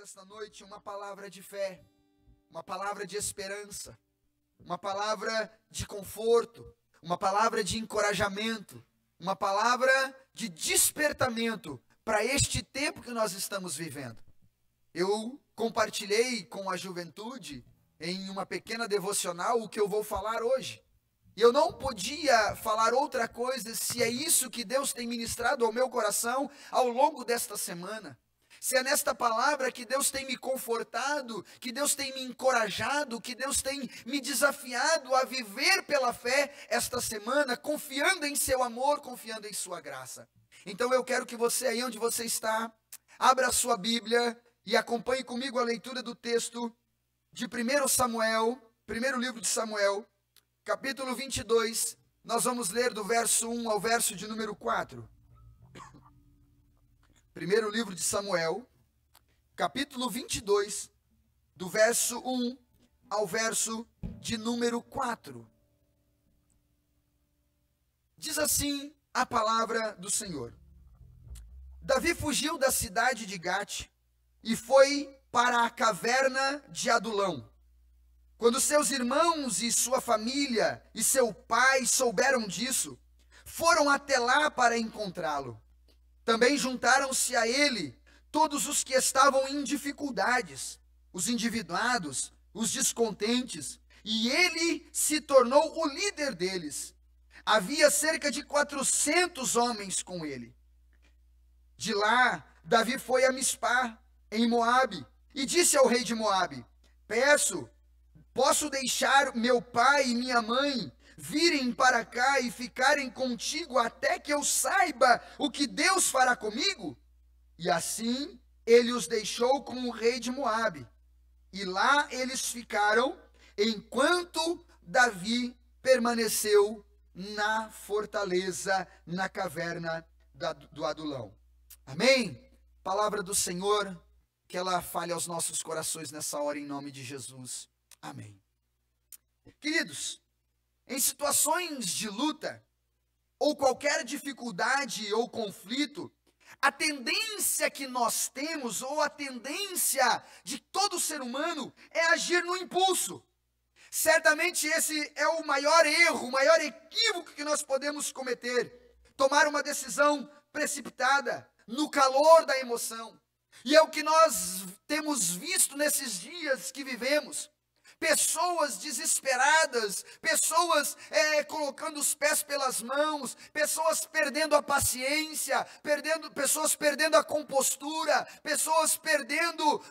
esta noite uma palavra de fé, uma palavra de esperança, uma palavra de conforto, uma palavra de encorajamento, uma palavra de despertamento para este tempo que nós estamos vivendo. Eu compartilhei com a juventude em uma pequena devocional o que eu vou falar hoje. E eu não podia falar outra coisa se é isso que Deus tem ministrado ao meu coração ao longo desta semana. Se é nesta palavra que Deus tem me confortado, que Deus tem me encorajado, que Deus tem me desafiado a viver pela fé esta semana, confiando em seu amor, confiando em sua graça. Então eu quero que você, aí onde você está, abra a sua Bíblia e acompanhe comigo a leitura do texto de 1 Samuel, primeiro livro de Samuel, capítulo 22, nós vamos ler do verso 1 ao verso de número 4. Primeiro livro de Samuel, capítulo 22, do verso 1 ao verso de número 4. Diz assim a palavra do Senhor. Davi fugiu da cidade de Gate e foi para a caverna de Adulão. Quando seus irmãos e sua família e seu pai souberam disso, foram até lá para encontrá-lo. Também juntaram-se a ele todos os que estavam em dificuldades, os endividados, os descontentes, e ele se tornou o líder deles. Havia cerca de 400 homens com ele. De lá, Davi foi a Mispá, em Moabe, e disse ao rei de Moabe: posso deixar meu pai e minha mãe virem para cá e ficarem contigo até que eu saiba o que Deus fará comigo? E assim ele os deixou com o rei de Moabe. E lá eles ficaram, enquanto Davi permaneceu na fortaleza, na caverna do Adulão. Amém? Palavra do Senhor, que ela fale aos nossos corações nessa hora, em nome de Jesus. Amém. Queridos, em situações de luta, ou qualquer dificuldade ou conflito, a tendência que nós temos, ou a tendência de todo ser humano, é agir no impulso. Certamente esse é o maior erro, o maior equívoco que nós podemos cometer. Tomar uma decisão precipitada, no calor da emoção. E é o que nós temos visto nesses dias que vivemos. Pessoas desesperadas, pessoas colocando os pés pelas mãos, pessoas perdendo a paciência, pessoas perdendo a compostura, pessoas perdendo,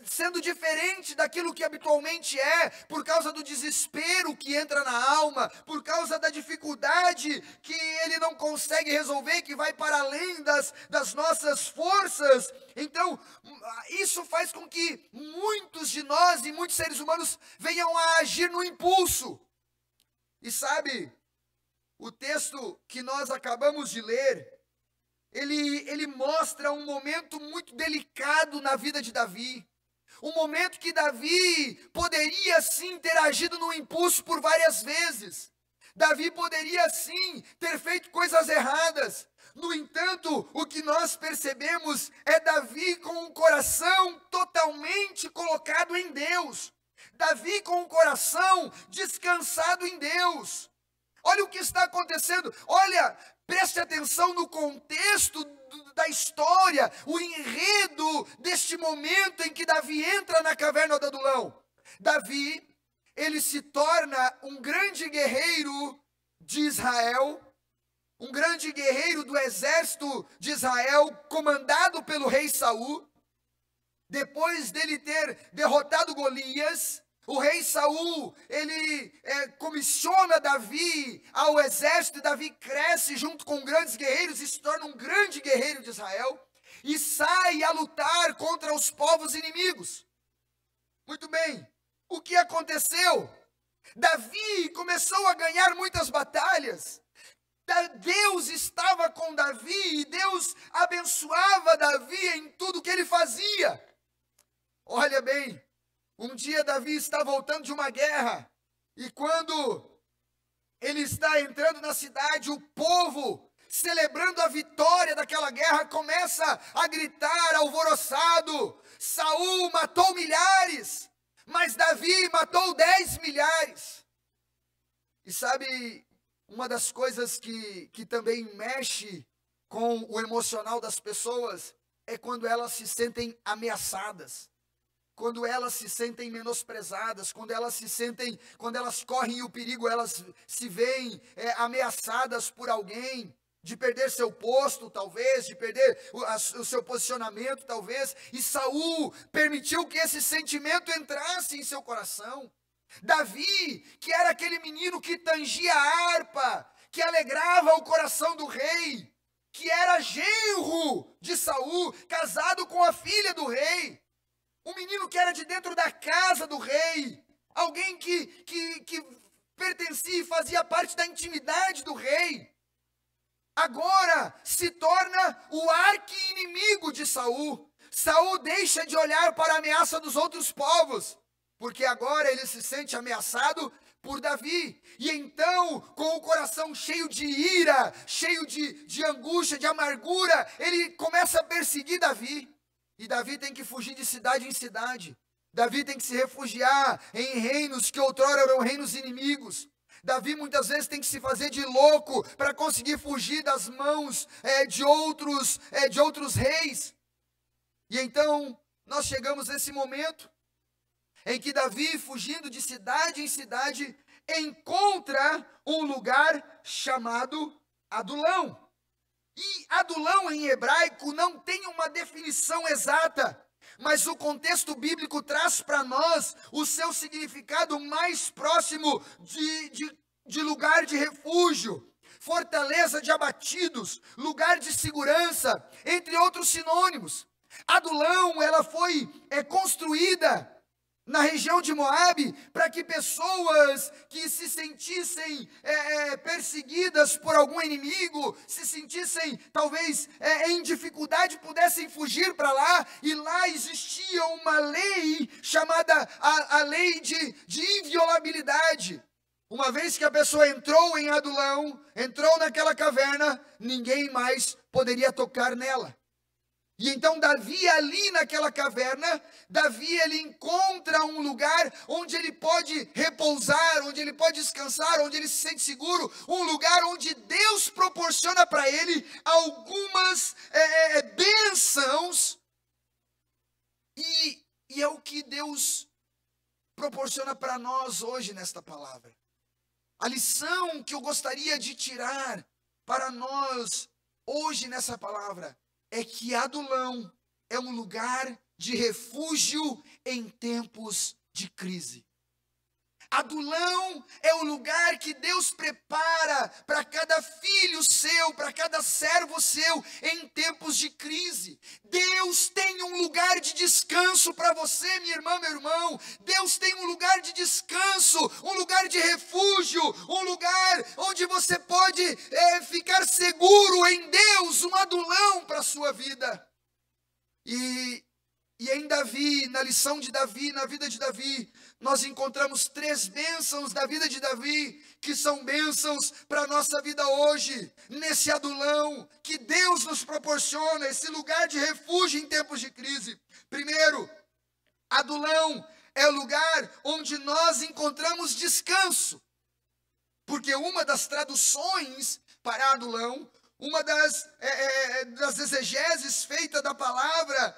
sendo diferente daquilo que habitualmente é, por causa do desespero que entra na alma, por causa da dificuldade que ele não consegue resolver, que vai para além das nossas forças. Então, isso faz com que muitos de nós e muitos seres humanos venham a agir no impulso. E sabe, o texto que nós acabamos de ler, ele mostra um momento muito delicado na vida de Davi. Um momento que Davi poderia sim ter agido no impulso por várias vezes. Davi poderia sim ter feito coisas erradas. No entanto, o que nós percebemos é Davi com o coração totalmente colocado em Deus. Davi com o coração descansado em Deus. Olha o que está acontecendo. Olha, preste atenção no contexto da história, o enredo deste momento em que Davi entra na caverna do Adulão. Davi, ele se torna um grande guerreiro de Israel, um grande guerreiro do exército de Israel, comandado pelo rei Saul. Depois dele ter derrotado Golias, o rei Saul, ele comissiona Davi ao exército, e Davi cresce junto com grandes guerreiros e se torna um grande guerreiro de Israel, e sai a lutar contra os povos inimigos. Muito bem, o que aconteceu? Davi começou a ganhar muitas batalhas. Deus estava com Davi e Deus abençoava Davi em tudo que ele fazia. Olha bem, um dia Davi está voltando de uma guerra e quando ele está entrando na cidade, o povo celebrando a vitória daquela guerra, começa a gritar alvoroçado: Saul matou milhares, mas Davi matou 10 milhares. E sabe, uma das coisas que também mexe com o emocional das pessoas é quando elas se sentem ameaçadas, quando elas se sentem menosprezadas, quando elas correm o perigo, elas se veem ameaçadas por alguém, de perder seu posto, talvez, de perder o seu posicionamento, talvez. E Saul permitiu que esse sentimento entrasse em seu coração. Davi, que era aquele menino que tangia a harpa, que alegrava o coração do rei, que era genro de Saul, casado com a filha do rei, um menino que era de dentro da casa do rei, alguém que pertencia e fazia parte da intimidade do rei, agora se torna o arqui-inimigo de Saul. Saul deixa de olhar para a ameaça dos outros povos, porque agora ele se sente ameaçado por Davi. E então, com o coração cheio de ira, cheio de angústia, de amargura, ele começa a perseguir Davi. E Davi tem que fugir de cidade em cidade. Davi tem que se refugiar em reinos que outrora eram reinos inimigos. Davi muitas vezes tem que se fazer de louco para conseguir fugir das mãos de outros reis. E então, nós chegamos nesse momento em que Davi, fugindo de cidade em cidade, encontra um lugar chamado Adulão. E Adulão em hebraico não tem uma definição exata, mas o contexto bíblico traz para nós o seu significado mais próximo de lugar de refúgio, fortaleza de abatidos, lugar de segurança, entre outros sinônimos. Adulão, ela foi construída na região de Moabe, para que pessoas que se sentissem perseguidas por algum inimigo, se sentissem talvez em dificuldade, pudessem fugir para lá. E lá existia uma lei chamada a lei de inviolabilidade. Uma vez que a pessoa entrou em Adulão, entrou naquela caverna, ninguém mais poderia tocar nela. E então Davi, ali naquela caverna, Davi ele encontra um lugar onde ele pode repousar, onde ele pode descansar, onde ele se sente seguro, um lugar onde Deus proporciona para ele algumas bênçãos, e é o que Deus proporciona para nós hoje nesta palavra. A lição que eu gostaria de tirar para nós hoje nessa palavra é que Adulão é um lugar de refúgio em tempos de crise. Adulão é o lugar que Deus prepara para cada filho seu, para cada servo seu em tempos de crise. Deus tem um lugar de descanso para você, minha irmã, meu irmão. Deus tem um lugar de descanso, um lugar de refúgio, um lugar onde você pode ficar seguro em Deus, um adulão para a sua vida. E em Davi, na lição de Davi, na vida de Davi, nós encontramos 3 bênçãos da vida de Davi, que são bênçãos para a nossa vida hoje, nesse Adulão, que Deus nos proporciona, esse lugar de refúgio em tempos de crise. Primeiro, Adulão é o lugar onde nós encontramos descanso, porque uma das traduções para Adulão, uma das exegeses feitas da palavra,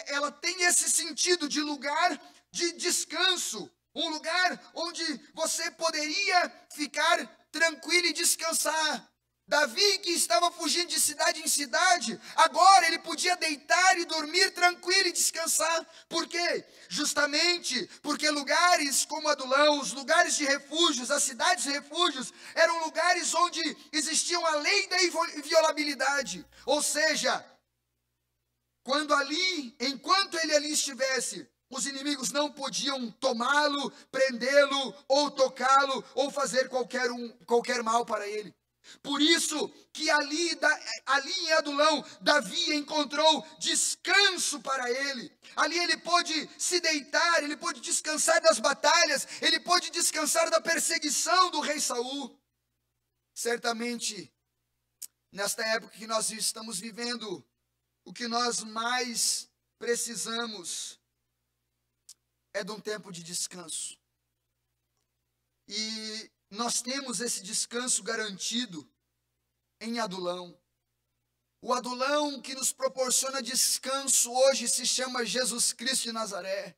ela tem esse sentido de lugar de descanso, um lugar onde você poderia ficar tranquilo e descansar. Davi, que estava fugindo de cidade em cidade, agora ele podia deitar e dormir tranquilo e descansar. Por quê? Justamente porque lugares como Adulão, os lugares de refúgios, as cidades de refúgios, eram lugares onde existiam a lei da inviolabilidade. Ou seja, enquanto ele ali estivesse, os inimigos não podiam tomá-lo, prendê-lo, ou tocá-lo, ou fazer qualquer mal para ele. Por isso que ali em Adulão, Davi encontrou descanso para ele. Ali ele pôde se deitar, ele pôde descansar das batalhas, ele pôde descansar da perseguição do rei Saul. Certamente, nesta época que nós estamos vivendo, o que nós mais precisamos é de um tempo de descanso. E nós temos esse descanso garantido em Adulão. O Adulão que nos proporciona descanso hoje se chama Jesus Cristo de Nazaré.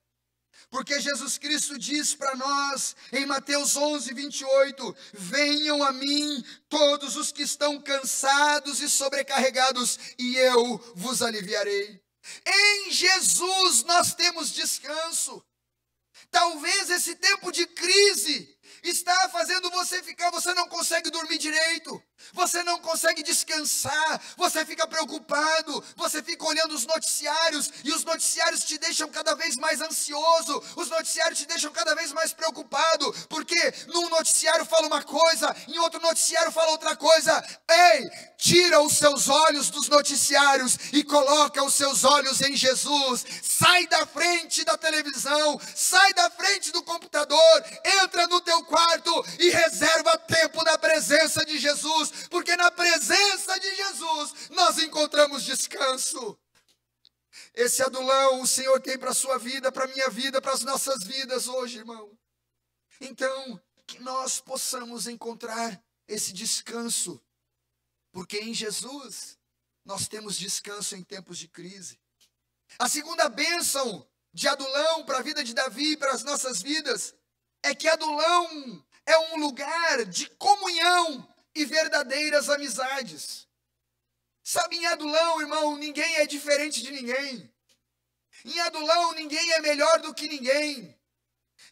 Porque Jesus Cristo diz para nós em Mateus 11, 28, venham a mim todos os que estão cansados e sobrecarregados, e eu vos aliviarei. Em Jesus nós temos descanso. Talvez esse tempo de crise está fazendo você não consegue dormir direito, você não consegue descansar, você fica preocupado, você fica olhando os noticiários, e os noticiários te deixam cada vez mais ansioso, os noticiários te deixam cada vez mais preocupado, porque num noticiário fala uma coisa, em outro noticiário fala outra coisa. Ei, tira os seus olhos dos noticiários e coloca os seus olhos em Jesus. Sai da frente da televisão, sai da frente do computador, entra no teu quarto e reserva tempo na presença de Jesus, porque na presença de Jesus nós encontramos descanso. Esse Adulão o Senhor tem para a sua vida, para a minha vida, para as nossas vidas hoje, irmão. Então, que nós possamos encontrar esse descanso, porque em Jesus nós temos descanso em tempos de crise. A segunda bênção de Adulão para a vida de Davi e para as nossas vidas é que Adulão é um lugar de comunhão e verdadeiras amizades. Sabe, em Adulão, irmão, ninguém é diferente de ninguém. Em Adulão, ninguém é melhor do que ninguém.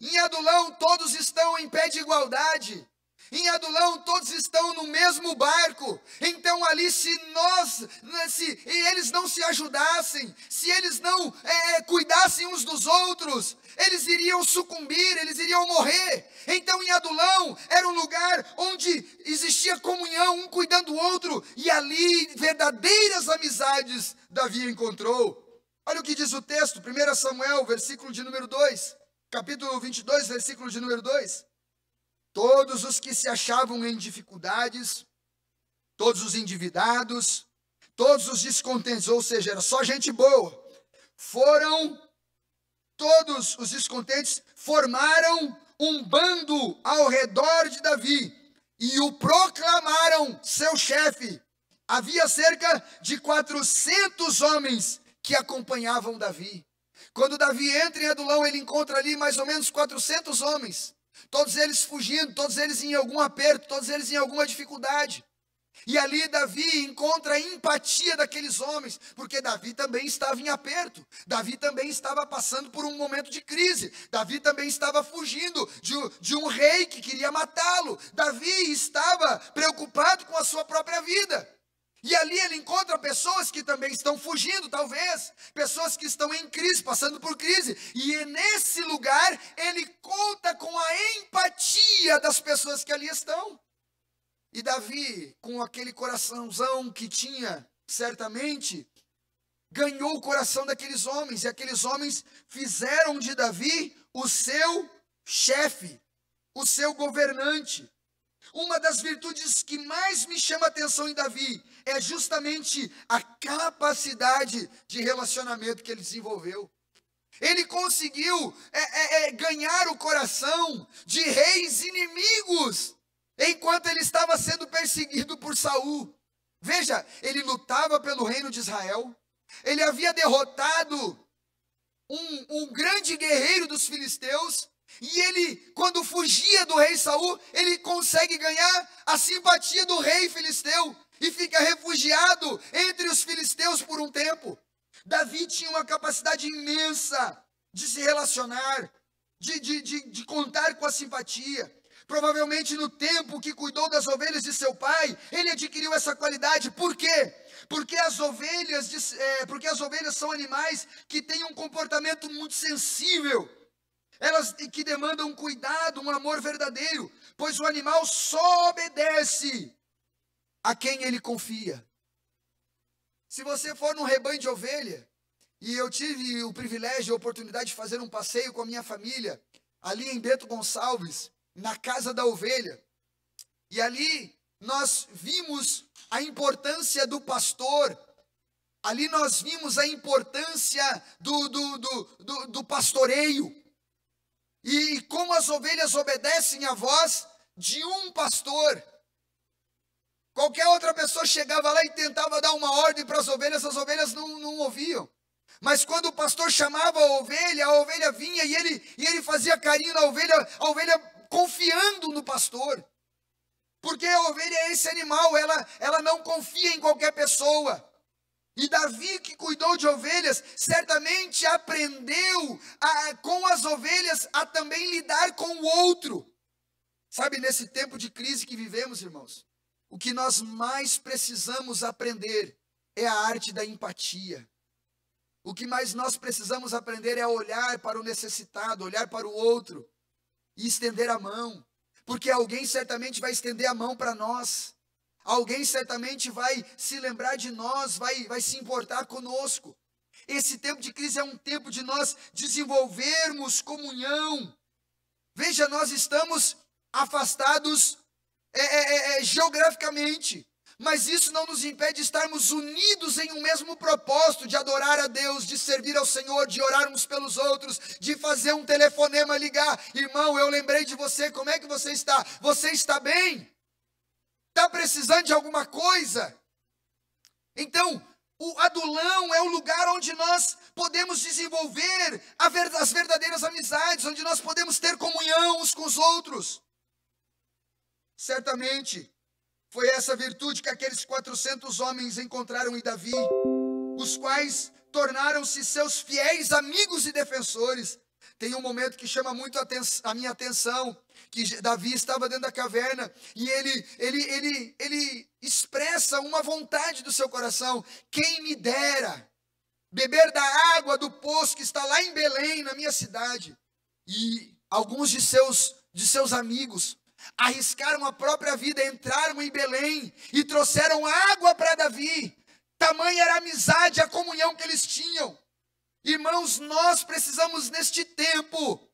Em Adulão, todos estão em pé de igualdade. Em Adulão, todos estão no mesmo barco. Então ali, se eles não se ajudassem, se eles não cuidassem uns dos outros, eles iriam sucumbir, eles iriam morrer. Então em Adulão era um lugar onde existia comunhão, um cuidando do outro, e ali verdadeiras amizades Davi encontrou. Olha o que diz o texto, 1 Samuel, versículo de número 2, capítulo 22, versículo de número 2. Todos os que se achavam em dificuldades, todos os endividados, todos os descontentes, ou seja, era só gente boa, todos os descontentes formaram um bando ao redor de Davi e o proclamaram seu chefe. Havia cerca de 400 homens que acompanhavam Davi. Quando Davi entra em Adulão, ele encontra ali mais ou menos 400 homens. Todos eles fugindo, todos eles em algum aperto, todos eles em alguma dificuldade. E ali Davi encontra a empatia daqueles homens, porque Davi também estava em aperto. Davi também estava passando por um momento de crise. Davi também estava fugindo de um rei que queria matá-lo. Davi estava preocupado com a sua própria vida. E ali ele encontra pessoas que também estão fugindo, talvez, pessoas que estão em crise, passando por crise, e nesse lugar ele conta com a empatia das pessoas que ali estão. E Davi, com aquele coraçãozão que tinha, certamente, ganhou o coração daqueles homens, e aqueles homens fizeram de Davi o seu chefe, o seu governante. Uma das virtudes que mais me chama a atenção em Davi é justamente a capacidade de relacionamento que ele desenvolveu. Ele conseguiu ganhar o coração de reis inimigos, enquanto ele estava sendo perseguido por Saul. Veja, ele lutava pelo reino de Israel, ele havia derrotado um grande guerreiro dos filisteus, e ele, quando fugia do rei Saul, ele consegue ganhar a simpatia do rei filisteu e fica refugiado entre os filisteus por um tempo. Davi tinha uma capacidade imensa de se relacionar, de contar com a simpatia. Provavelmente no tempo que cuidou das ovelhas de seu pai, ele adquiriu essa qualidade. Por quê? Porque as ovelhas são animais que têm um comportamento muito sensível. Elas que demandam cuidado, um amor verdadeiro, pois o animal só obedece a quem ele confia. Se você for num rebanho de ovelha, e eu tive o privilégio e a oportunidade de fazer um passeio com a minha família, ali em Bento Gonçalves, na Casa da Ovelha, e ali nós vimos a importância do pastor. Ali nós vimos a importância do pastoreio. E como as ovelhas obedecem à voz de um pastor. Qualquer outra pessoa chegava lá e tentava dar uma ordem para as ovelhas não ouviam. Mas quando o pastor chamava a ovelha vinha e ele fazia carinho na a ovelha confiando no pastor. Porque a ovelha é esse animal, ela não confia em qualquer pessoa. E Davi, que cuidou de ovelhas, certamente aprendeu com as ovelhas a também lidar com o outro. Sabe, nesse tempo de crise que vivemos, irmãos, o que nós mais precisamos aprender é a arte da empatia. O que mais nós precisamos aprender é olhar para o necessitado, olhar para o outro e estender a mão. Porque alguém certamente vai estender a mão para nós. Alguém certamente vai se lembrar de nós, vai se importar conosco. Esse tempo de crise é um tempo de nós desenvolvermos comunhão. Veja, nós estamos afastados geograficamente. Mas isso não nos impede de estarmos unidos em um mesmo propósito, de adorar a Deus, de servir ao Senhor, de orarmos pelos outros, de fazer um telefonema ligar. Irmão, eu lembrei de você, como é que você está? Você está bem? Está precisando de alguma coisa? Então, o adulão é o lugar onde nós podemos desenvolver as verdadeiras amizades, onde nós podemos ter comunhão uns com os outros. Certamente, foi essa virtude que aqueles 400 homens encontraram em Davi, os quais tornaram-se seus fiéis amigos e defensores. Tem um momento que chama muito a minha atenção, que Davi estava dentro da caverna e ele expressa uma vontade do seu coração. Quem me dera beber da água do poço que está lá em Belém, na minha cidade. E alguns de seus amigos arriscaram a própria vida, entraram em Belém e trouxeram água para Davi. Tamanha era a amizade, a comunhão que eles tinham. Irmãos, nós precisamos neste tempo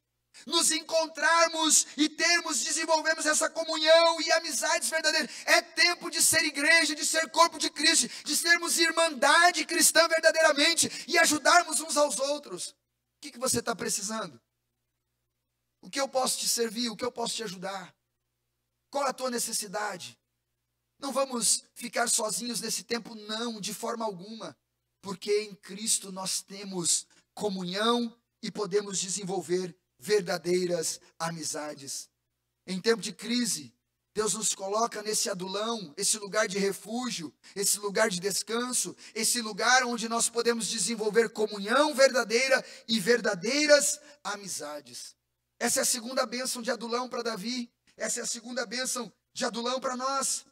nos encontrarmos e desenvolvermos essa comunhão e amizades verdadeiras. É tempo de ser igreja, de ser corpo de Cristo, de sermos irmandade cristã verdadeiramente e ajudarmos uns aos outros. O que você está precisando? O que eu posso te servir? O que eu posso te ajudar? Qual a tua necessidade? Não vamos ficar sozinhos nesse tempo, não, de forma alguma. Porque em Cristo nós temos comunhão e podemos desenvolver verdadeiras amizades. Em tempo de crise, Deus nos coloca nesse adulão, esse lugar de refúgio, esse lugar de descanso, esse lugar onde nós podemos desenvolver comunhão verdadeira e verdadeiras amizades. Essa é a segunda bênção de adulão para Davi. Essa é a segunda bênção de adulão para nós.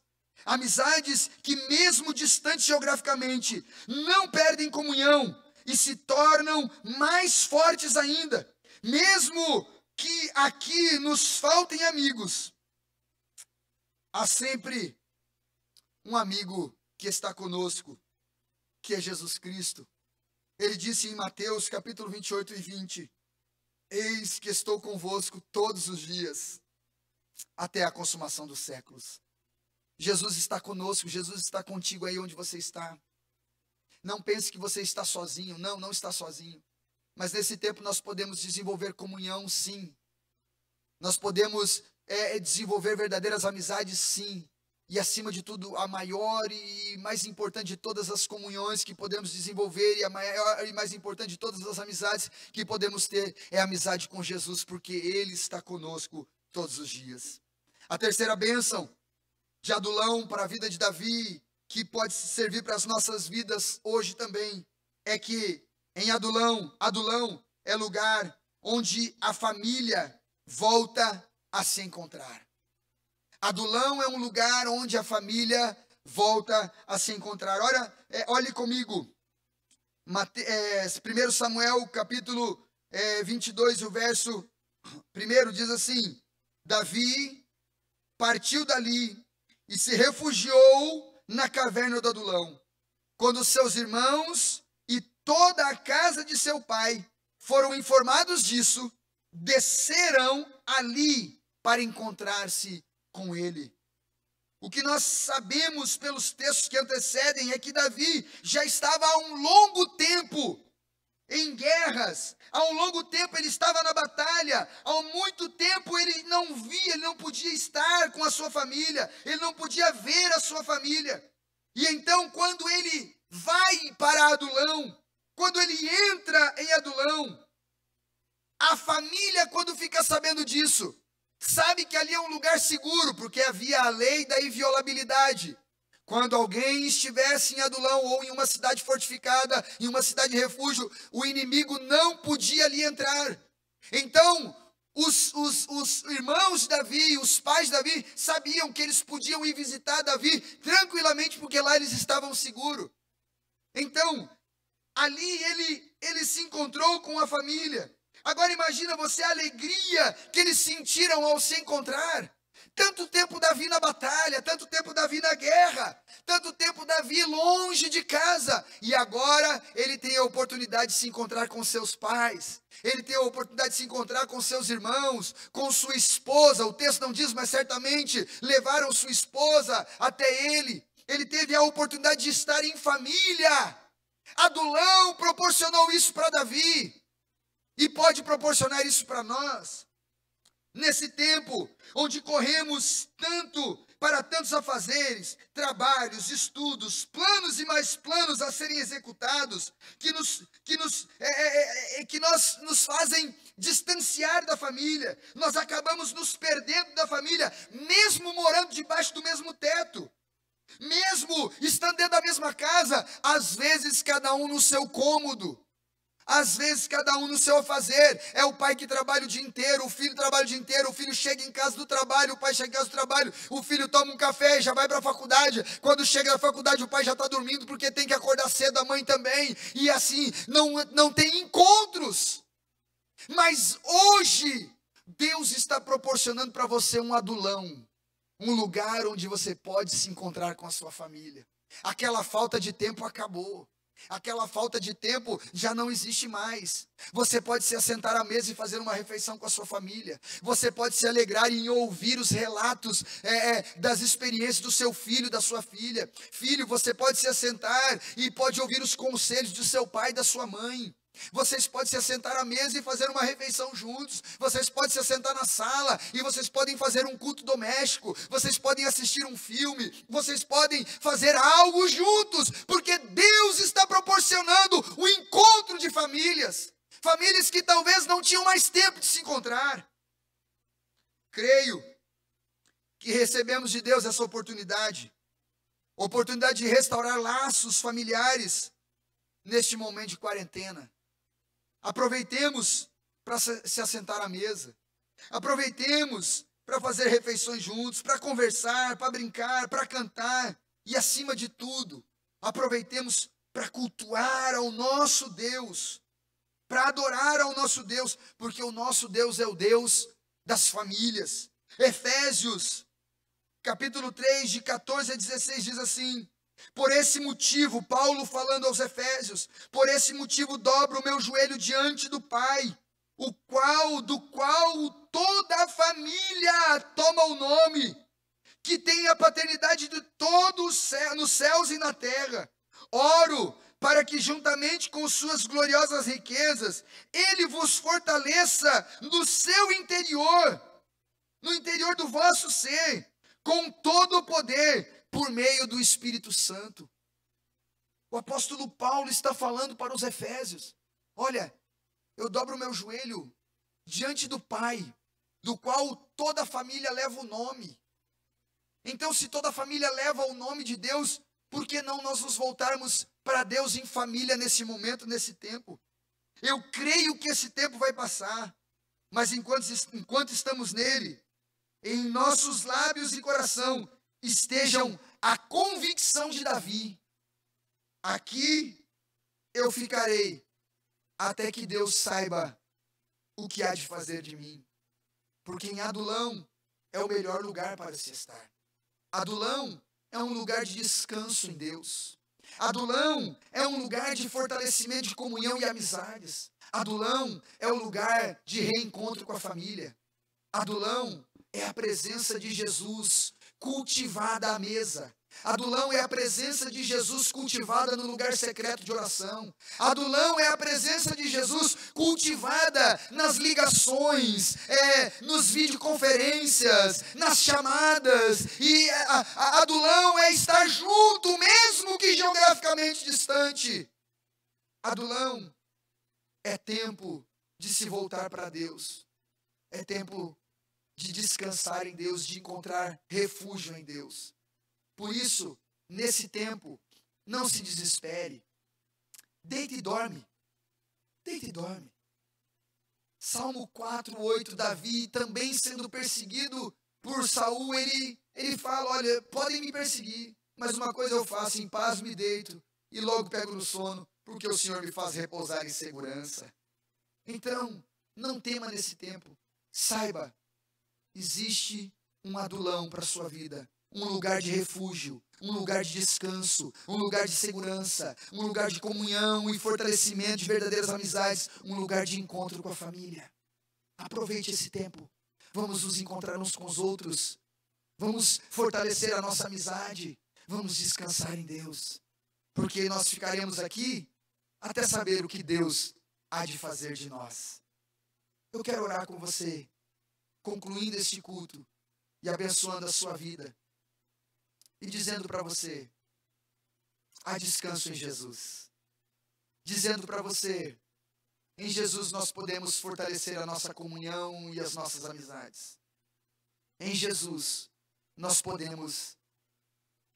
Amizades que mesmo distantes geograficamente, não perdem comunhão e se tornam mais fortes ainda. Mesmo que aqui nos faltem amigos, há sempre um amigo que está conosco, que é Jesus Cristo. Ele disse em Mateus capítulo 28 e 20, eis que estou convosco todos os dias, até a consumação dos séculos. Jesus está conosco, Jesus está contigo aí onde você está. Não pense que você está sozinho, não está sozinho. Mas nesse tempo nós podemos desenvolver comunhão, sim. Nós podemos desenvolver verdadeiras amizades, sim. E acima de tudo, a maior e mais importante de todas as comunhões que podemos desenvolver e a maior e mais importante de todas as amizades que podemos ter é a amizade com Jesus, porque Ele está conosco todos os dias. A terceira bênção de adulão para a vida de Davi, que pode servir para as nossas vidas hoje também, é que em adulão é lugar onde a família volta a se encontrar. Adulão é um lugar onde a família volta a se encontrar. Olhe comigo, 1 Samuel capítulo 22, o verso 1 diz assim, Davi partiu dali e se refugiou na caverna do adulão, quando seus irmãos e toda a casa de seu pai foram informados disso, desceram ali para encontrar-se com ele. O que nós sabemos pelos textos que antecedem é que Davi já estava há um longo tempo em guerras, há um longo tempo ele estava na batalha, há muito tempo ele não via, ele não podia estar com a sua família, ele não podia ver a sua família. E então, quando ele vai para Adulão, quando ele entra em Adulão, a família, quando fica sabendo disso, sabe que ali é um lugar seguro, porque havia a lei da inviolabilidade. Quando alguém estivesse em Adulão ou em uma cidade fortificada, em uma cidade de refúgio, o inimigo não podia ali entrar. Então, os irmãos de Davi, os pais de Davi, sabiam que eles podiam ir visitar Davi tranquilamente, porque lá eles estavam seguros. Então, ali ele se encontrou com a família. Agora imagina você a alegria que eles sentiram ao se encontrar. Tanto tempo Davi na batalha, tanto tempo Davi na guerra, tanto tempo Davi longe de casa. E agora ele tem a oportunidade de se encontrar com seus pais. Ele tem a oportunidade de se encontrar com seus irmãos, com sua esposa. O texto não diz, mas certamente levaram sua esposa até ele. Ele teve a oportunidade de estar em família. Adulão proporcionou isso para Davi. E pode proporcionar isso para nós. Nesse tempo, onde corremos tanto para tantos afazeres, trabalhos, estudos, planos e mais planos a serem executados, que nos fazem distanciar da família, nós acabamos nos perdendo da família, mesmo morando debaixo do mesmo teto, mesmo estando dentro da mesma casa, às vezes cada um no seu cômodo. Às vezes cada um no seu afazer. É o pai que trabalha o dia inteiro, o filho trabalha o dia inteiro, o filho chega em casa do trabalho, o pai chega em casa do trabalho, o filho toma um café e já vai para a faculdade. Quando chega na faculdade o pai já está dormindo porque tem que acordar cedo, a mãe também. E assim, não tem encontros. Mas hoje, Deus está proporcionando para você um adulão. Um lugar onde você pode se encontrar com a sua família. Aquela falta de tempo acabou. Aquela falta de tempo já não existe mais. Você pode se assentar à mesa e fazer uma refeição com a sua família. Você pode se alegrar em ouvir os relatos das experiências do seu filho, da sua filha. Filho, você pode se assentar e pode ouvir os conselhos do seu pai e da sua mãe. Vocês podem se assentar à mesa e fazer uma refeição juntos. Vocês podem se assentar na sala e vocês podem fazer um culto doméstico. Vocês podem assistir um filme. Vocês podem fazer algo juntos, porque Deus está proporcionando o encontro de famílias. Famílias que talvez não tinham mais tempo de se encontrar. Creio que recebemos de Deus essa oportunidade. Oportunidade de restaurar laços familiares neste momento de quarentena. Aproveitemos para se assentar à mesa. Aproveitemos para fazer refeições juntos, para conversar, para brincar, para cantar. E acima de tudo, aproveitemos para cultuar ao nosso Deus, para adorar ao nosso Deus, porque o nosso Deus é o Deus das famílias. Efésios, capítulo 3, de 14 a 16, diz assim: por esse motivo, Paulo falando aos Efésios, por esse motivo dobro o meu joelho diante do Pai, do qual toda a família toma o nome, que tem a paternidade de todo o céu, nos céus e na terra. Oro para que juntamente com suas gloriosas riquezas, Ele vos fortaleça no seu interior, no interior do vosso ser, com todo o poder, por meio do Espírito Santo. O apóstolo Paulo está falando para os Efésios: olha, eu dobro o meu joelho diante do Pai, do qual toda a família leva o nome. Então, se toda a família leva o nome de Deus, por que não nós nos voltarmos para Deus em família nesse momento, nesse tempo? Eu creio que esse tempo vai passar, mas enquanto estamos nele, em nossos lábios e coração estejam a convicção de Davi: aqui eu ficarei até que Deus saiba o que há de fazer de mim. Porque em Adulão é o melhor lugar para se estar. Adulão é um lugar de descanso em Deus. Adulão é um lugar de fortalecimento de comunhão e amizades. Adulão é um lugar de reencontro com a família. Adulão é a presença de Jesus cultivada à mesa. Adulão é a presença de Jesus cultivada no lugar secreto de oração. Adulão é a presença de Jesus cultivada nas ligações, nos videoconferências, nas chamadas. E adulão é estar junto, mesmo que geograficamente distante. Adulão é tempo de se voltar para Deus. É tempo de descansar em Deus, de encontrar refúgio em Deus. Por isso, nesse tempo, não se desespere. Deita e dorme. Deita e dorme. Salmo 4:8, Davi, também sendo perseguido por Saul, ele fala, olha, podem me perseguir, mas uma coisa eu faço, em paz me deito e logo pego no sono, porque o Senhor me faz repousar em segurança. Então, não tema nesse tempo. Saiba, existe um adulão para a sua vida. Um lugar de refúgio, um lugar de descanso, um lugar de segurança, um lugar de comunhão e fortalecimento de verdadeiras amizades, um lugar de encontro com a família. Aproveite esse tempo. Vamos nos encontrar uns com os outros. Vamos fortalecer a nossa amizade. Vamos descansar em Deus. Porque nós ficaremos aqui até saber o que Deus há de fazer de nós. Eu quero orar com você, concluindo este culto e abençoando a sua vida. E dizendo para você, há descanso em Jesus. Dizendo para você, em Jesus nós podemos fortalecer a nossa comunhão e as nossas amizades. Em Jesus nós podemos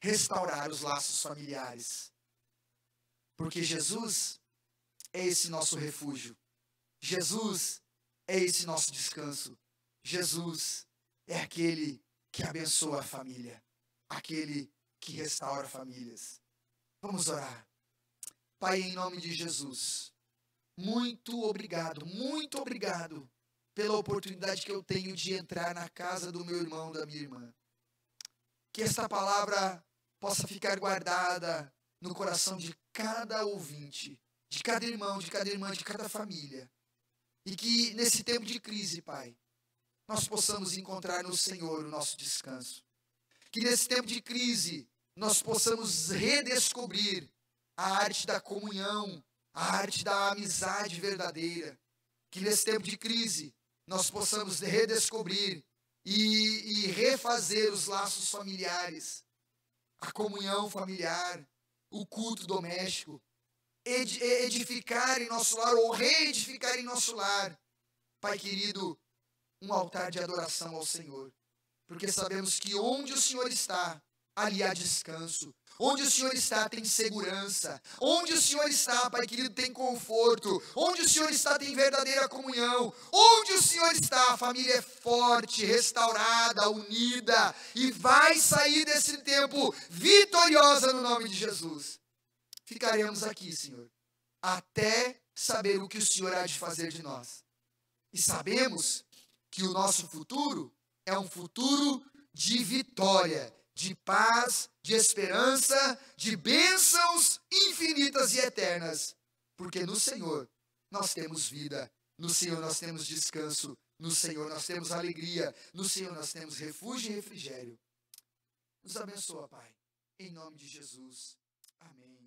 restaurar os laços familiares. Porque Jesus é esse nosso refúgio. Jesus é esse nosso descanso. Jesus é aquele que abençoa a família. Aquele que restaura famílias. Vamos orar. Pai, em nome de Jesus, muito obrigado pela oportunidade que eu tenho de entrar na casa do meu irmão, da minha irmã. Que esta palavra possa ficar guardada no coração de cada ouvinte, de cada irmão, de cada irmã, de cada família. E que nesse tempo de crise, Pai, nós possamos encontrar no Senhor o nosso descanso. Que nesse tempo de crise, nós possamos redescobrir a arte da comunhão, a arte da amizade verdadeira. Que nesse tempo de crise, nós possamos redescobrir e refazer os laços familiares, a comunhão familiar, o culto doméstico, edificar em nosso lar ou reedificar em nosso lar, Pai querido, um altar de adoração ao Senhor. Porque sabemos que onde o Senhor está, ali há descanso. Onde o Senhor está, tem segurança. Onde o Senhor está, Pai querido, tem conforto. Onde o Senhor está, tem verdadeira comunhão. Onde o Senhor está, a família é forte, restaurada, unida. E vai sair desse tempo vitoriosa no nome de Jesus. Ficaremos aqui, Senhor, até saber o que o Senhor há de fazer de nós. E sabemos que o nosso futuro é um futuro de vitória, de paz, de esperança, de bênçãos infinitas e eternas. Porque no Senhor nós temos vida, no Senhor nós temos descanso, no Senhor nós temos alegria, no Senhor nós temos refúgio e refrigério. Nos abençoa, Pai, em nome de Jesus. Amém.